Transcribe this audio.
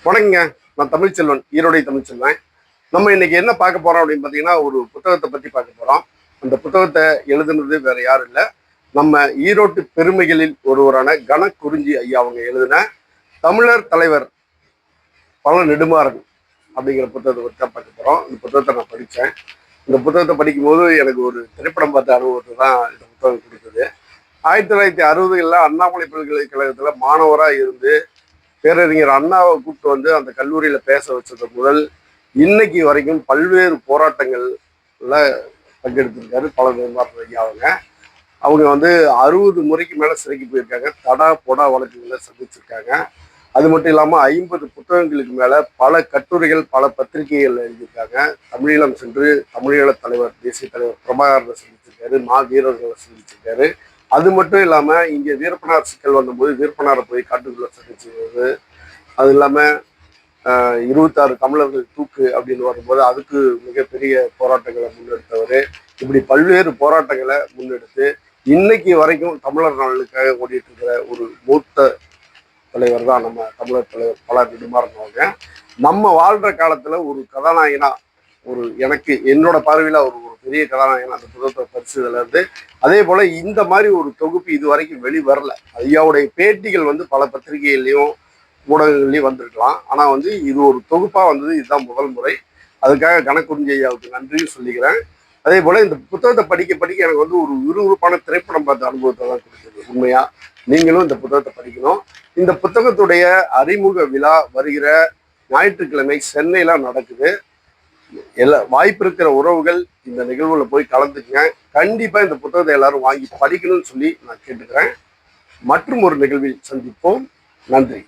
வணக்கங்க. நான் தமிழ்ச்செல்வன், ஈரோடை தமிழ்ச்செல்வன். நம்ம இன்னைக்கு என்ன பார்க்க போறோம் அப்படின்னு பார்த்தீங்கன்னா, ஒரு புத்தகத்தை பற்றி பார்க்க போறோம். அந்த புத்தகத்தை எழுதுனது வேற யாரும் இல்லை, நம்ம ஈரோட்டு பெருமைகளில் ஒருவரான கனகுருஞ்சி ஐயா அவங்க எழுதின தமிழர் தலைவர் பல நெடுமாறன் அப்படிங்கிற புத்தகத்தை பற்றி தான் பார்க்க போறோம். இந்த புத்தகத்தை நான் படித்தேன். இந்த புத்தகத்தை படிக்கும்போது எனக்கு ஒரு திரைப்படம் பார்த்த அனுபவத்தை தான் இந்த புத்தகம் கொடுத்தது. 1960களில் அண்ணாமலை பல்கலைக்கழகத்தில் மாணவராக இருந்து பேரறிஞர் அண்ணாவை கூப்பிட்டு வந்து அந்த கல்லூரியில பேச வச்சது முதல் இன்னைக்கு வரைக்கும் பல்வேறு போராட்டங்கள்ல பங்கெடுத்திருக்காரு பல நிர்மாணம் ஐயா அவங்க வந்து 60 முறைக்கு மேல சிறைக்கு போயிருக்காங்க. தடா பொடா வழக்குகளை சந்திச்சிருக்காங்க. அது மட்டும் இல்லாம 50 புத்தகங்களுக்கு மேல பல கட்டுரைகள் பல பத்திரிகைகள் எழுதியிருக்காங்க. தமிழீழம் சென்று தமிழீழ தலைவர் தேசிய தலைவர் பிரபாகரனை சந்திச்சிருக்காரு, வீரர்களை சந்திச்சிருக்காரு. அது மட்டும் இல்லாம இங்க வீரப்பனார் சிக்கல் வந்தபோது வீரப்பனாரை போய் காட்டுக்குள்ள சந்திச்சது. அது இல்லாம 26 தமிழர்கள் தூக்கு அப்படின்னு வரும்போது அதுக்கு மிகப்பெரிய போராட்டங்களை முன்னெடுத்தவர். இப்படி பல்வேறு போராட்டங்களை முன்னெடுத்து இன்னைக்கு வரைக்கும் தமிழர் நலனுக்காக ஓடிட்டு இருக்கிற ஒரு மூத்த தலைவர் தான் நம்ம தமிழர் தலைவர் பல நெடுமாறன். நம்ம வாழ்ற காலத்துல ஒரு கதாநாயகனா எனக்கு என்னோட பார்வையில ஒரு பெரிய கதாநாயகன் அந்த புத்தகத்தை பரிசுல இருந்து. அதே போல இந்த மாதிரி ஒரு தொகுப்பு இது வரைக்கும் வெளிவரல. ஐயாவுடைய பேட்டிகள் வந்து பல பத்திரிகைகள்லையும் ஊடகங்கள்லையும் வந்திருக்கலாம். ஆனா வந்து இது ஒரு தொகுப்பா வந்தது, இதுதான் முதல் முறை. அதுக்காக கனகுருஞ்சி ஐயாவுக்கு நன்றியும் சொல்லிக்கிறேன். அதே போல இந்த புத்தகத்தை படிக்க படிக்க எனக்கு வந்து ஒரு விறுவிறுப்பான திரைப்படம் பார்த்த அனுபவத்தை தான் கொடுத்தது. உண்மையா நீங்களும் இந்த புத்தகத்தை படிக்கணும். இந்த புத்தகத்துடைய அறிமுக விழா வருகிற ஞாயிற்றுக்கிழமை சென்னையில நடக்குது. வாய்ப்பு இருக்கிற உறவுகள் இந்த நிகழ்வுல போய் கலந்துக்குங்க. கண்டிப்பா இந்த புத்தகத்தை எல்லாரும் வாங்கி படிக்கணும்னு சொல்லி நான் கேட்டுக்கிறேன். மற்றும் ஒரு நிகழ்வில் சந்திப்போம். நன்றி.